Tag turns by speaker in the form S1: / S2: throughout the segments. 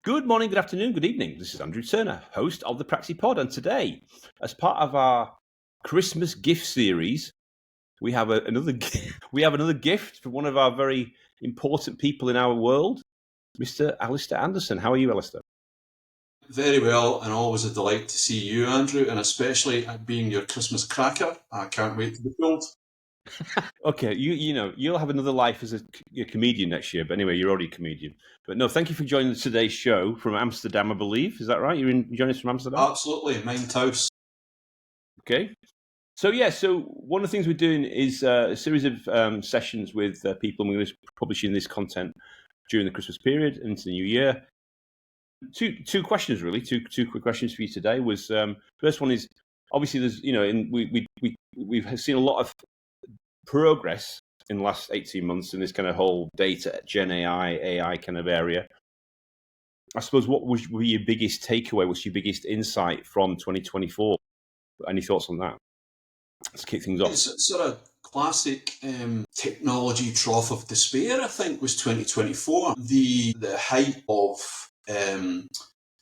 S1: Good morning, good afternoon, good evening. This is Andrew Turner, host of the Praxi Pod, and today, as part of our Christmas gift series, we have another gift from one of our very important people in our world, Mr. Alistair Anderson. How are you, Alistair?
S2: Very well, and always a delight to see you, Andrew, and especially being your Christmas cracker. I can't wait to be filled.
S1: Okay, you'll have another life as a comedian next year. But anyway, you're already a comedian. But no, thank you for joining today's show from Amsterdam, I believe. Is that right? You're joining us from Amsterdam?
S2: Absolutely, Mind House.
S1: Okay. So one of the things we're doing is a series of sessions with people, and we're going to be publishing this content during the Christmas period and into the new year. Two questions really, two quick questions for you today. Was first one is obviously there's we've seen a lot of progress in the last 18 months in this kind of whole data, Gen AI kind of area. I suppose what was your biggest takeaway? What's your biggest insight from 2024? Any thoughts on that? Let's kick things off.
S2: It's sort of classic technology trough of despair, I think, was 2024. The height of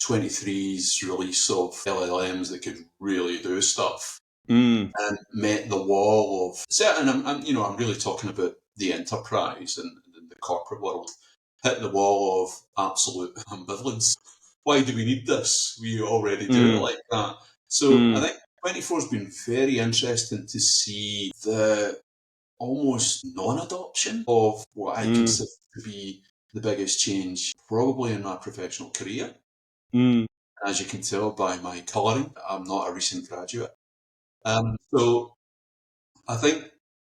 S2: 23's release of LLMs that could really do stuff and met the wall of certain. I'm really talking about the enterprise and the corporate world. Hit the wall of absolute ambivalence. Why do we need this? We already do it like that. So I think 24 has been very interesting to see the almost non-adoption of what I consider to be the biggest change probably in my professional career. As you can tell by my colouring, I'm not a recent graduate. So I think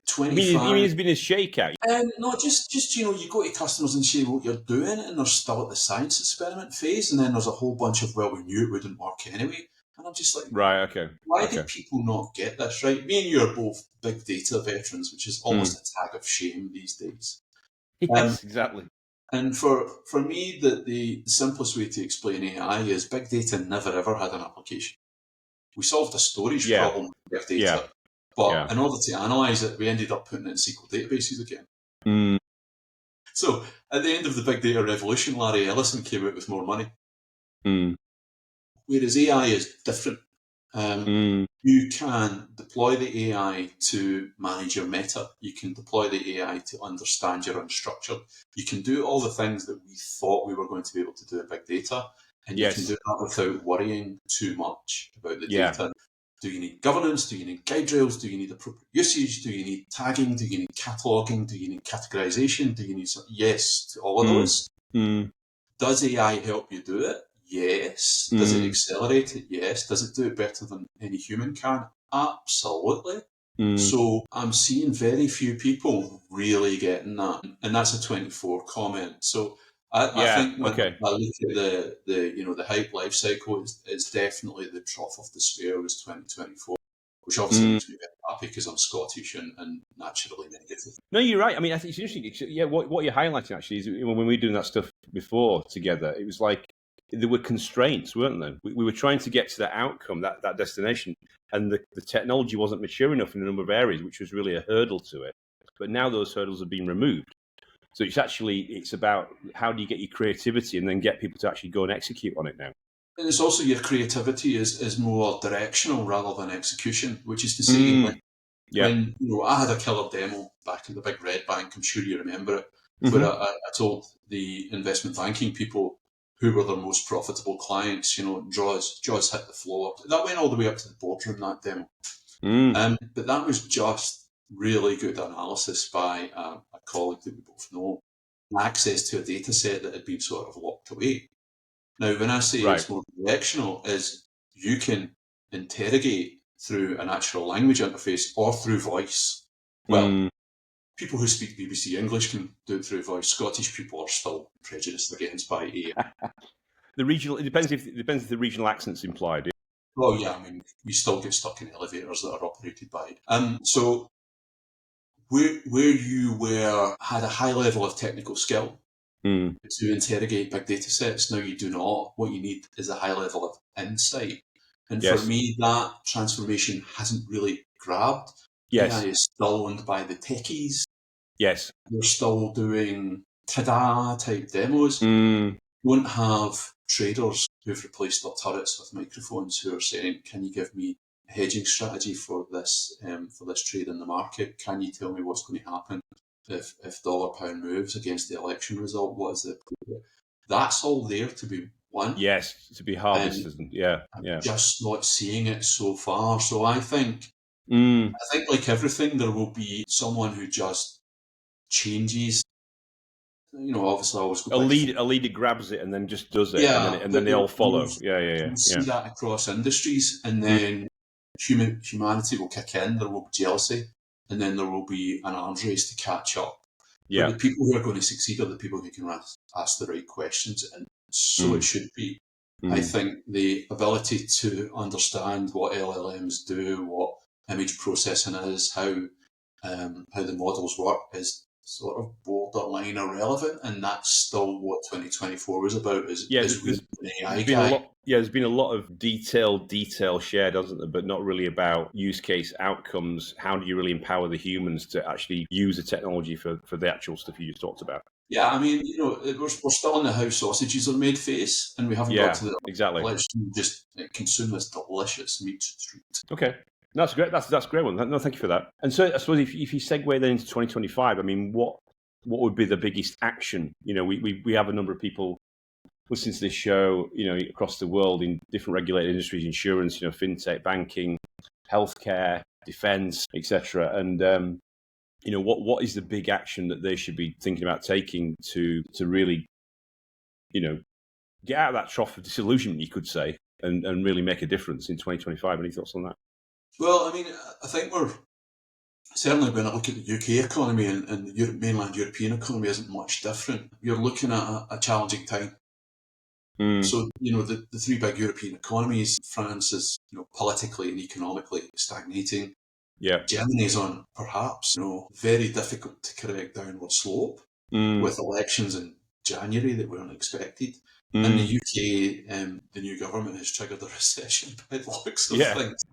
S2: 25...
S1: You mean it's been a shakeout?
S2: No, just you go to customers and say what you're doing, and they're still at the science experiment phase, and then there's a whole bunch of, well, we knew it wouldn't work anyway. And I'm just like,
S1: right, okay.
S2: Why did people not get this right? Me and you are both big data veterans, which is almost a tag of shame these days.
S1: Yes, exactly.
S2: And for me, the simplest way to explain AI is big data never ever had an application. We solved a storage problem with data, but in order to analyse it, we ended up putting it in SQL databases again. So at the end of the big data revolution, Larry Ellison came out with more money. Whereas AI is different. You can deploy the AI to manage your meta. You can deploy the AI to understand your unstructured. You can do all the things that we thought we were going to be able to do in big data. And you can do that without worrying too much about the data. Do you need governance? Do you need guide rails? Do you need appropriate usage? Do you need tagging? Do you need cataloging? Do you need categorization? Do you need yes to all of those? Does AI help you do it? Yes. Does it accelerate it? Yes. Does it do it better than any human can? Absolutely. So I'm seeing very few people really getting that. And that's a 24 comment. So I think when I look at the hype life cycle, it's definitely the trough of despair was 2024, which obviously makes me very happy because I'm Scottish and naturally negative.
S1: No, you're right. I mean, I think it's interesting. Yeah, what you're highlighting actually is when we were doing that stuff before together, it was like there were constraints, weren't there? We were trying to get to that outcome, that destination, and the technology wasn't mature enough in a number of areas, which was really a hurdle to it. But now those hurdles have been removed. So it's about how do you get your creativity and then get people to actually go and execute on it now.
S2: And it's also your creativity is more directional rather than execution, which is to say when I had a killer demo back in the big red bank, I'm sure you remember it, where I told the investment banking people who were their most profitable clients, jaws hit the floor. That went all the way up to the boardroom, that demo. But that was just really good analysis by a colleague that we both know, access to a data set that had been sort of locked away. Now, when I say it's more directional, is you can interrogate through a natural language interface or through voice. Well, people who speak BBC English can do it through voice. Scottish people are still prejudiced against by AI.
S1: It depends if the regional accent's implied.
S2: Oh yeah, I mean, we still get stuck in elevators that are operated by. So where you had a high level of technical skill to interrogate big data sets, now you do not. What you need is a high level of insight. And for me, that transformation hasn't really grabbed. AI is still owned by the techies.
S1: Yes.
S2: They're still doing ta-da type demos. won't have traders who've replaced their turrets with microphones who are saying, "Can you give me a hedging strategy for this trade in the market? Can you tell me what's going to happen if dollar pound moves against the election result? What is it?" That's all there to be won.
S1: Yes, to be harvested. Yeah.
S2: I'm just not seeing it so far. So I think like everything, there will be someone who just changes. Obviously, I always go
S1: a
S2: back
S1: leader grabs it and then just does it,
S2: Yeah,
S1: and then they all follow.
S2: We'll see that across industries, and then humanity will kick in. There will be jealousy, and then there will be an arms race to catch up.
S1: Yeah.
S2: But the people who are going to succeed are the people who can ask the right questions, and so it should be. I think the ability to understand what LLMs do, what image processing is, how the models work is sort of borderline irrelevant, and that's still what 2024 was about. There's
S1: been a lot of detail shared, hasn't there? But not really about use case outcomes. How do you really empower the humans to actually use the technology for the actual stuff you just talked about?
S2: Yeah, I mean, we're still in the how sausages are made phase, and we haven't got to the
S1: exactly.
S2: Let's just consume this delicious meat treat.
S1: Okay. That's great. That's a great one. No, thank you for that. And so I suppose if you segue then into 2025, I mean, what would be the biggest action? We have a number of people listening to this show, across the world in different regulated industries, insurance, fintech, banking, healthcare, defense, etc. And what is the big action that they should be thinking about taking to really, get out of that trough of disillusionment, you could say, and really make a difference in 2025? Any thoughts on that?
S2: Well, I mean, I think we're certainly, when I look at the UK economy and the mainland European economy, isn't much different. You're looking at a challenging time. So, the three big European economies, France is, politically and economically stagnating.
S1: Yeah.
S2: Germany's on perhaps, very difficult to correct downward slope with elections in January that weren't expected. In the UK, the new government has triggered a recession by the looks of things.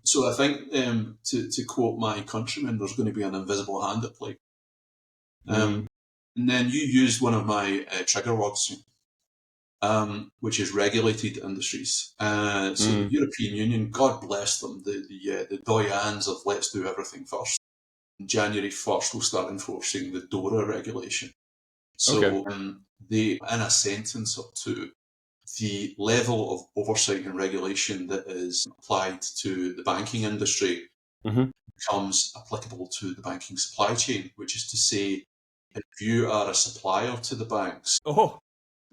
S2: So I think, to quote my countryman, there's going to be an invisible hand at play. And then you used one of my trigger words, which is regulated industries. So the European Union, God bless them, the doyens of let's do everything first. January 1st, we'll start enforcing the DORA regulation. So they, in a sentence or two, the level of oversight and regulation that is applied to the banking industry becomes applicable to the banking supply chain, which is to say, if you are a supplier to the banks,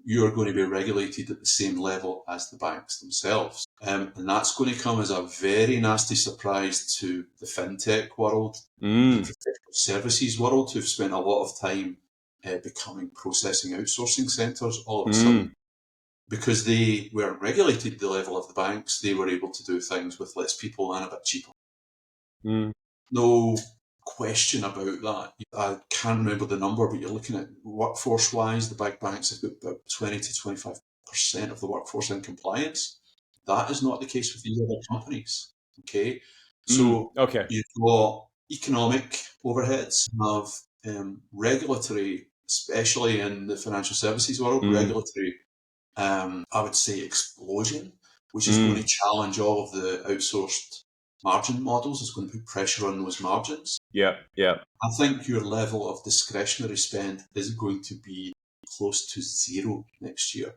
S2: you are going to be regulated at the same level as the banks themselves. And that's going to come as a very nasty surprise to the fintech world, the professional services world, who've spent a lot of time becoming processing outsourcing centres all of a sudden. Because they weren't regulated at the level of the banks, they were able to do things with less people and a bit cheaper. No question about that. I can't remember the number, but you're looking at workforce-wise, the big banks have got about 20 to 25% of the workforce in compliance. That is not the case with these other companies. Okay, so you've got economic overheads, you have regulatory, especially in the financial services world, regulatory. I would say explosion, which is going to challenge all of the outsourced margin models. It's going to put pressure on those margins.
S1: Yeah.
S2: I think your level of discretionary spend is going to be close to zero next year.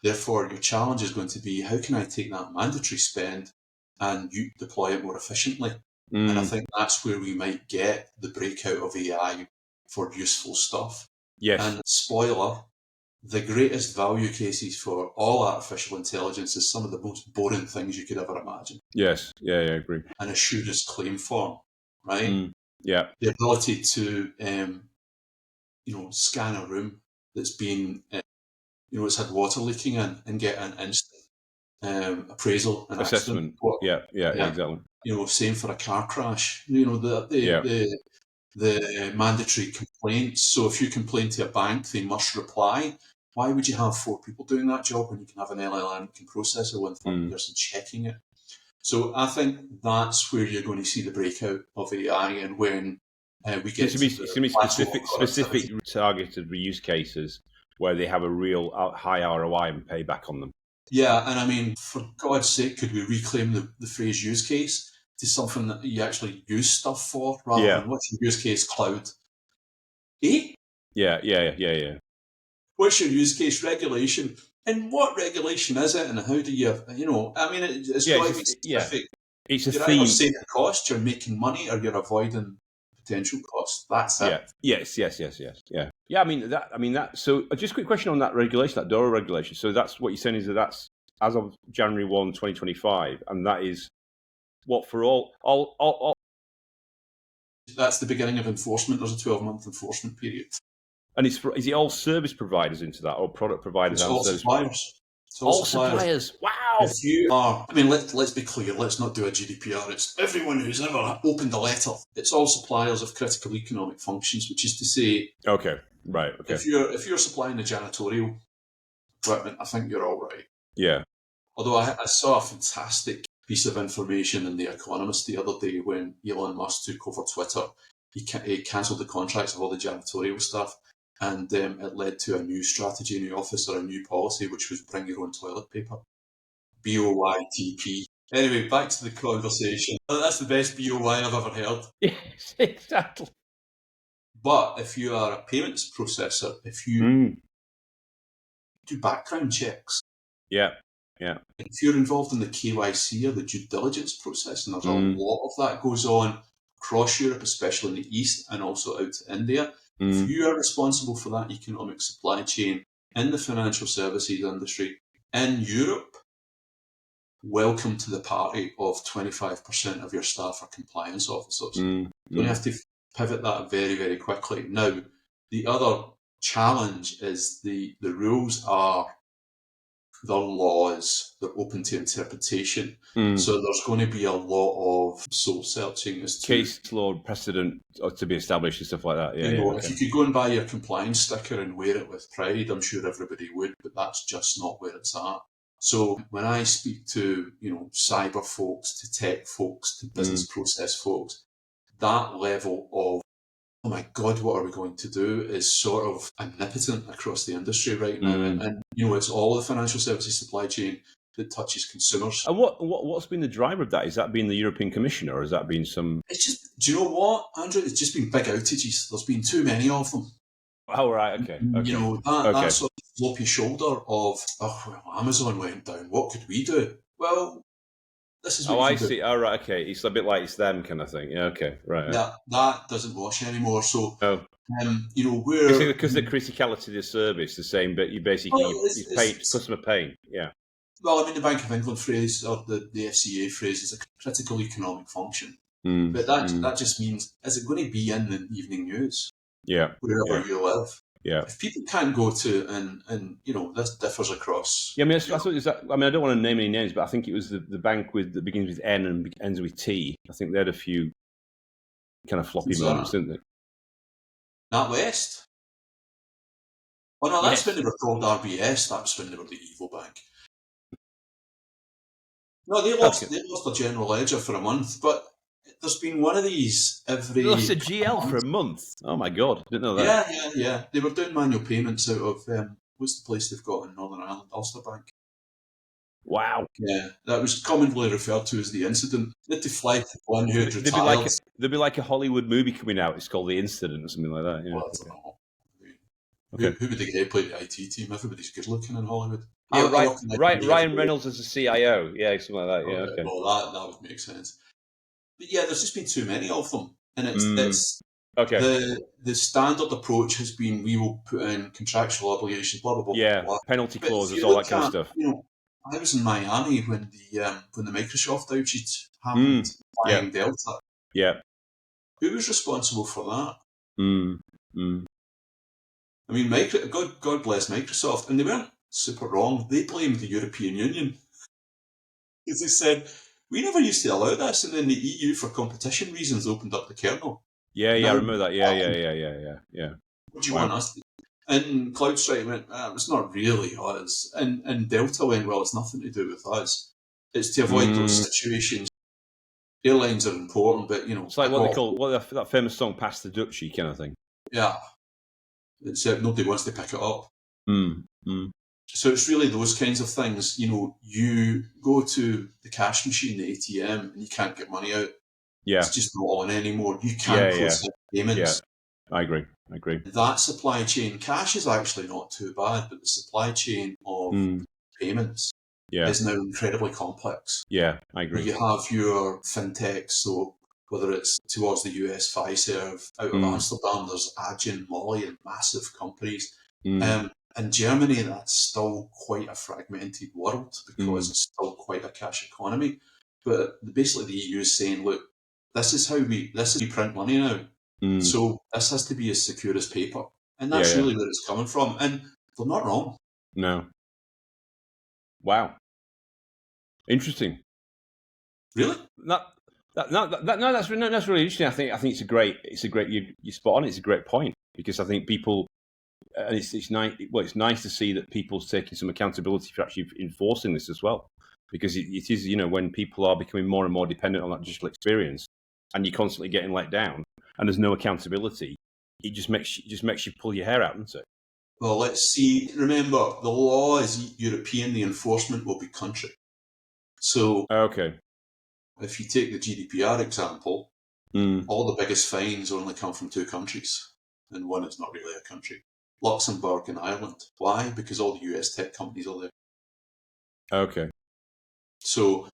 S2: Therefore, your challenge is going to be, how can I take that mandatory spend and you deploy it more efficiently? And I think that's where we might get the breakout of AI for useful stuff.
S1: Yes.
S2: And spoiler, the greatest value cases for all artificial intelligence is some of the most boring things you could ever imagine.
S1: Yes, I agree.
S2: An assurance claim form, right?
S1: Yeah.
S2: The ability to, scan a room that's been, it's had water leaking in and get an instant appraisal and
S1: assessment. Yeah, exactly.
S2: Same for a car crash. The mandatory complaints. So if you complain to a bank, they must reply. Why would you have 4 people doing that job when you can have an LLM that can process it with one person checking it? So I think that's where you're going to see the breakout of AI, and when we get
S1: it's going to be specific targeted reuse cases where they have a real high ROI and payback on them.
S2: Yeah, and I mean, for God's sake, could we reclaim the phrase use case to something that you actually use stuff for, rather than what's your use case, cloud?
S1: Yeah.
S2: What's your use case, regulation? And what regulation is it, and how do you, I mean, it's got to be specific.
S1: It's a
S2: you're
S1: theme.
S2: Either saving cost, you're making money, or you're avoiding potential costs. That's it.
S1: Yes. Yeah. I mean that. So just a quick question on that regulation, that DORA regulation. So that's what you're saying is that's as of January 1, 2025, and that is what for all.
S2: That's the beginning of enforcement. There's a 12-month enforcement period.
S1: And is it all service providers into that, or product providers?
S2: It's all suppliers.
S1: It's all suppliers. Wow.
S2: If you are, I mean, let's be clear. Let's not do a GDPR. It's everyone who's ever opened a letter. It's all suppliers of critical economic functions, which is to say,
S1: okay, right. Okay.
S2: If you're supplying the janitorial equipment, I think you're all right.
S1: Yeah.
S2: Although I saw a fantastic piece of information in The Economist the other day when Elon Musk took over Twitter. He cancelled the contracts of all the janitorial stuff, and it led to a new strategy in the office, or a new policy, which was bring your own toilet paper. BOYTP. Anyway, back to the conversation. That's the best BOY I've ever heard.
S1: Yes, exactly.
S2: But if you are a payments processor, if you do background checks, if you're involved in the KYC or the due diligence process, and there's a lot of that goes on across Europe, especially in the East and also out to India, if you are responsible for that economic supply chain in the financial services industry in Europe, welcome to the party of 25% of your staff are compliance officers. You have to pivot that very, very quickly. Now, the other challenge is the rules are, they're laws, they're open to interpretation. So there's going to be a lot of soul searching as to
S1: case law precedent to be established and stuff like that.
S2: If you could go and buy your compliance sticker and wear it with pride, I'm sure everybody would, but that's just not where it's at. So when I speak to, cyber folks, to tech folks, to business process folks, that level of, oh my God, what are we going to do, is sort of omnipotent across the industry right now. And it's all the financial services supply chain that touches consumers.
S1: And what's been the driver of that? Has that been the European Commission, or has that been some...
S2: It's just, do you know what, Andrew? It's just been big outages. There's been too many of them.
S1: Oh, right, okay.
S2: That sort of floppy shoulder of, Amazon went down, what could we do? Well, this is what
S1: I see. Oh, right, okay. It's a bit like it's them kind of thing. Yeah, okay, right.
S2: That doesn't wash anymore. So,
S1: we're... Because the criticality of the service, the same, but you basically, you pay customer pain, yeah.
S2: Well, I mean, the Bank of England phrase, or the FCA phrase, is a critical economic function. But that just means, is it going to be in the evening news?
S1: Yeah.
S2: Wherever you live.
S1: Yeah.
S2: If people can't go to, and this differs across.
S1: Yeah, I mean, that's what is that. I mean, I don't want to name any names, but I think it was the bank that begins with N and ends with T. I think they had a few kind of floppy moments, didn't they?
S2: NatWest? Oh no, that's when they were called RBS. That's when they were the evil bank. No, they lost their general ledger for a month, but there's been one of these every...
S1: They lost a GL for a month? Oh my God, didn't know that.
S2: Yeah. They were doing manual payments out of, what's the place they've got in Northern Ireland? Ulster Bank.
S1: Wow.
S2: Yeah, that was commonly referred to as the incident. They had to fly to one who had retired.
S1: There'd be like a Hollywood movie coming out, it's called The Incident or something like that. Yeah.
S2: Well, I don't know. Who would they get play the IT team? Everybody's good looking in Hollywood.
S1: Yeah, Ryan Reynolds as a CIO. Yeah, something like that. Yeah, okay.
S2: Well, that would make sense. But yeah, there's just been too many of them. And it's
S1: okay.
S2: The standard approach has been, we will put in contractual obligations, blah, blah, blah.
S1: Yeah,
S2: blah.
S1: penalty clauses, all that kind of stuff.
S2: I was in Miami when the Microsoft outage happened, buying Delta.
S1: Yeah.
S2: Who was responsible for that? I mean, God bless Microsoft, and they weren't super wrong. They blamed the European Union. Because they said, we never used to allow this, and then the EU, for competition reasons, opened up the kernel.
S1: Yeah, I remember that. Yeah.
S2: What do you want us to do? And CloudStrike went, it's not really us. And Delta went, well, it's nothing to do with us. It's to avoid those situations. Airlines are important, but,
S1: It's like what they call, that famous song, Pass the Dutchie kind of thing.
S2: Yeah. Except nobody wants to pick it up. So it's really those kinds of things. You go to the cash machine, the ATM, and you can't get money out.
S1: Yeah.
S2: It's just not on anymore. You can't process payments.
S1: Yeah. I agree.
S2: That supply chain, cash is actually not too bad, but the supply chain of payments is now incredibly complex.
S1: Yeah, I agree.
S2: You have your fintechs, so whether it's towards the US, Fiserv, out of Amsterdam, there's Adyen, Molly, and massive companies. In Germany, that's still quite a fragmented world because it's still quite a cash economy. But basically, the EU is saying, look, this is how we print money now. So this has to be as secure as paper. And that's really where it's coming from. And they're not wrong.
S1: No. Wow. Interesting.
S2: Really?
S1: That's really interesting. I think it's a great. You spot on. It's a great point because I think people, and it's nice. Well, it's nice to see that people's taking some accountability for actually enforcing this as well, because it is when people are becoming more and more dependent on that digital experience, and you're constantly getting let down, and there's no accountability. It just makes you pull your hair out, doesn't it?
S2: Well, let's see. Remember, the law is European. The enforcement will be country. So
S1: okay.
S2: If you take the GDPR example, all the biggest fines only come from two countries, and one is not really a country. Luxembourg and Ireland. Why? Because all the US tech companies are there.
S1: Okay.
S2: So,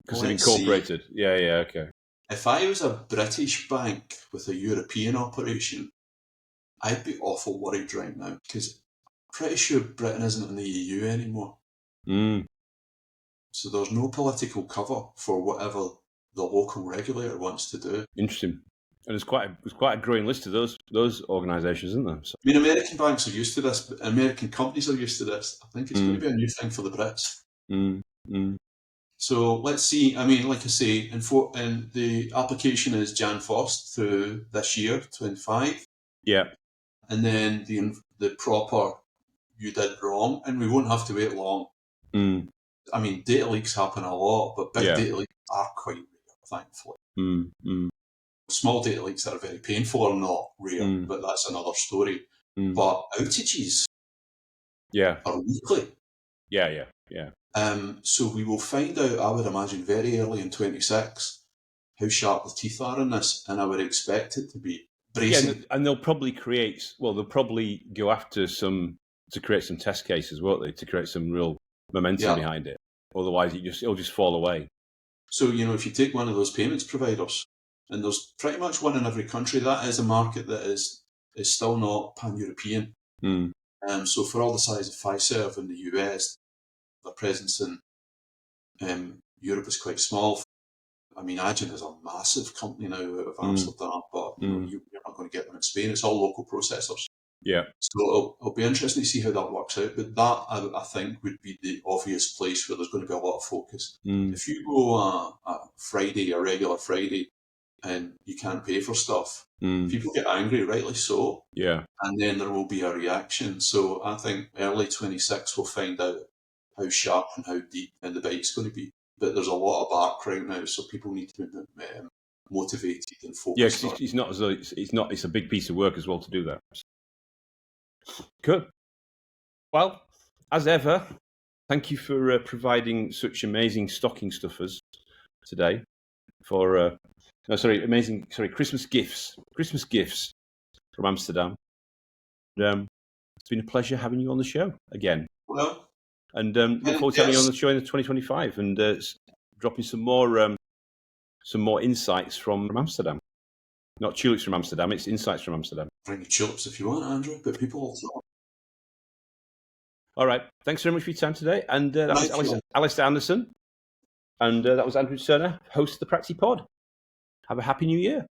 S1: because they're incorporated. Yeah, okay.
S2: If I was a British bank with a European operation, I'd be awful worried right now, because I'm pretty sure Britain isn't in the EU anymore. So there's no political cover for whatever the local regulator wants to do.
S1: Interesting. And there's quite a growing list of those organisations, isn't there? So.
S2: I mean, American banks are used to this, but American companies are used to this. I think it's going to be a new thing for the Brits. So let's see. I mean, like I say, and the application is Jan 1st through this year, 25.
S1: Yeah.
S2: And then the proper you did wrong, and we won't have to wait long. I mean, data leaks happen a lot, but big data leaks are quite rare, thankfully. Small data leaks that are very painful are not rare, but that's another story. But outages are weekly.
S1: Yeah.
S2: So we will find out, I would imagine, very early in 26 how sharp the teeth are in this, and I would expect it to be bracing.
S1: Yeah, and they'll probably go after to create some test cases, won't they, to create some real momentum behind it. Otherwise, it'll just fall away.
S2: So, if you take one of those payments providers, and there's pretty much one in every country, that is a market that is still not pan-European. So for all the size of Fiserv in the US, their presence in Europe is quite small. I mean, Adyen is a massive company now out of Amsterdam, but you're not going to get them in Spain. It's all local processors.
S1: Yeah.
S2: So it'll be interesting to see how that works out. But that, I think, would be the obvious place where there's going to be a lot of focus. If you go a regular Friday, and you can't pay for stuff, people get angry, rightly so.
S1: Yeah.
S2: And then there will be a reaction. So I think early 26 we'll find out how sharp and how deep and the bite's going to be. But there's a lot of bark right now, so people need to be motivated and focused.
S1: Yeah, because it's not as though it's a big piece of work as well to do that. Good. Well, as ever, thank you for providing such amazing stocking stuffers today for Christmas gifts from Amsterdam. It's been a pleasure having you on the show again.
S2: Well,
S1: and look forward to having you on the show in 2025 and dropping some more insights from Amsterdam. Not tulips from Amsterdam, it's insights from Amsterdam.
S2: Bring your tulips if you want, Andrew, but people also.
S1: All right. Thanks very much for your time today. And that was Alistair Anderson. And that was Andrew Cerner, host of the Praxi Pod. Have a happy new year.